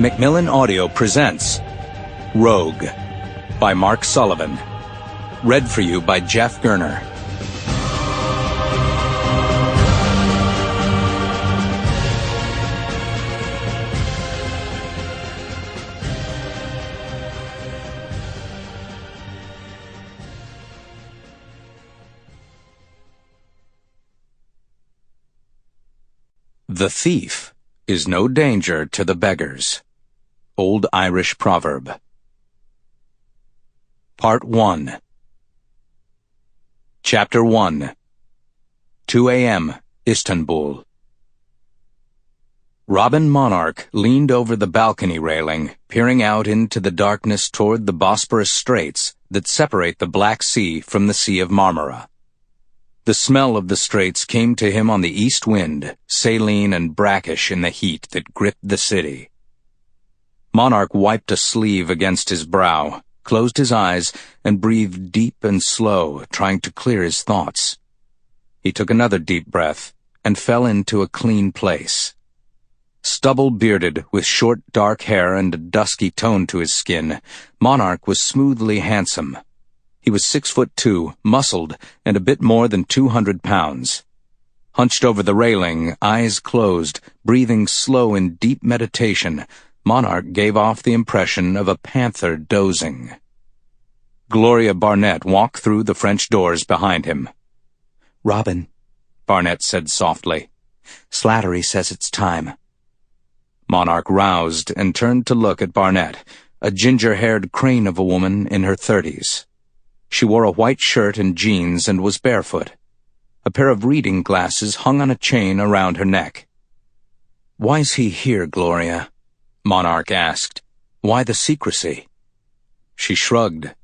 Macmillan Audio presents Rogue by Mark Sullivan. Read for you by Jeff Gurner. The thief is no danger to the beggars. Old Irish proverb. Part 1. Chapter 1. 2 a.m. Istanbul. Robin Monarch leaned over the balcony railing, peering out into the darkness toward the Bosporus Straits that separate the Black Sea from the Sea of Marmara. The smell of the straits came to him on the east wind, saline and brackish in the heat that gripped the city. Monarch wiped a sleeve against his brow, closed his eyes, and breathed deep and slow, trying to clear his thoughts. He took another deep breath and fell into a clean place. Stubble-bearded, with short dark hair and a dusky tone to his skin, Monarch was smoothly handsome. He was 6'2", muscled, and a bit more than 200 pounds. Hunched over the railing, eyes closed, breathing slow in deep meditation, Monarch gave off the impression of a panther dozing. Gloria Barnett walked through the French doors behind him. "Robin," Barnett said softly, "Slattery says it's time." Monarch roused and turned to look at Barnett, a ginger-haired crane of a woman in her 30s. She wore a white shirt and jeans and was barefoot. A pair of reading glasses hung on a chain around her neck. "Why's he here, Gloria?" Monarch asked. "Why the secrecy?" She shrugged.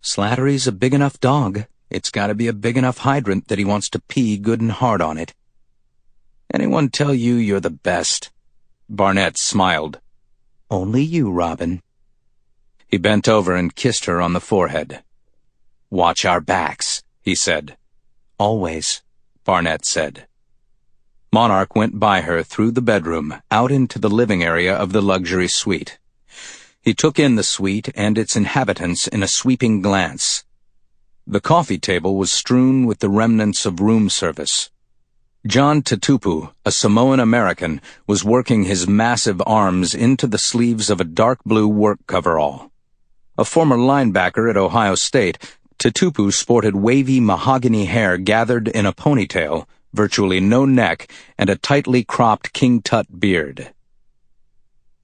"Slattery's a big enough dog. It's got to be a big enough hydrant that he wants to pee good and hard on it." "Anyone tell you you're the best?" Barnett smiled. "Only you, Robin." He bent over and kissed her on the forehead. "Watch our backs," he said. "Always," Barnett said. Monarch went by her through the bedroom, out into the living area of the luxury suite. He took in the suite and its inhabitants in a sweeping glance. The coffee table was strewn with the remnants of room service. John Tatupu, a Samoan American, was working his massive arms into the sleeves of a dark blue work coverall. A former linebacker at Ohio State, Tatupu sported wavy mahogany hair gathered in a ponytail, virtually no neck, and a tightly cropped King Tut beard.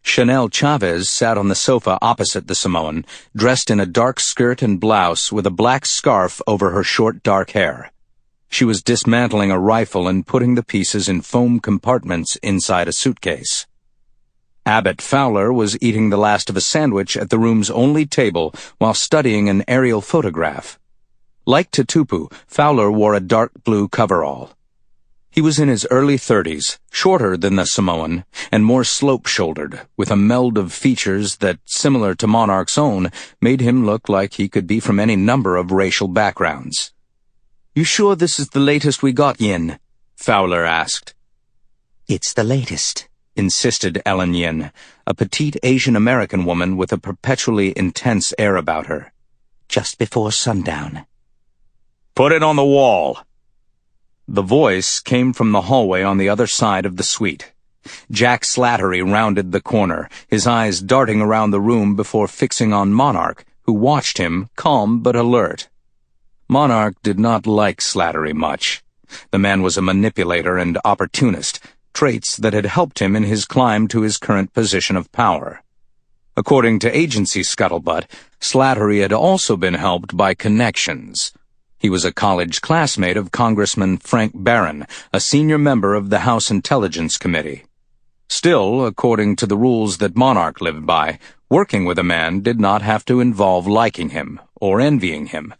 Chanel Chavez sat on the sofa opposite the Samoan, dressed in a dark skirt and blouse with a black scarf over her short dark hair. She was dismantling a rifle and putting the pieces in foam compartments inside a suitcase. Abbott Fowler was eating the last of a sandwich at the room's only table while studying an aerial photograph. Like Tatupu, Fowler wore a dark blue coverall. He was in his early 30s, shorter than the Samoan, and more slope-shouldered, with a meld of features that, similar to Monarch's own, made him look like he could be from any number of racial backgrounds. "You sure this is the latest we got, Yin?" Fowler asked. "It's the latest," insisted Ellen Yin, a petite Asian-American woman with a perpetually intense air about her. "Just before sundown." "Put it on the wall." The voice came from the hallway on the other side of the suite. Jack Slattery rounded the corner, his eyes darting around the room before fixing on Monarch, who watched him, calm but alert. Monarch did not like Slattery much. The man was a manipulator and opportunist, traits that had helped him in his climb to his current position of power. According to agency scuttlebutt, Slattery had also been helped by connections. He was a college classmate of Congressman Frank Barron, a senior member of the House Intelligence Committee. Still, according to the rules that Monarch lived by, working with a man did not have to involve liking him or envying him,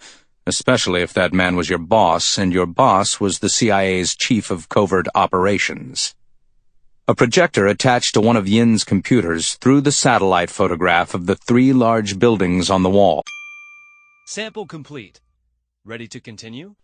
especially if that man was your boss and your boss was the CIA's chief of covert operations. A projector attached to one of Yin's computers threw the satellite photograph of the 3 large buildings on the wall. Sample complete. Ready to continue?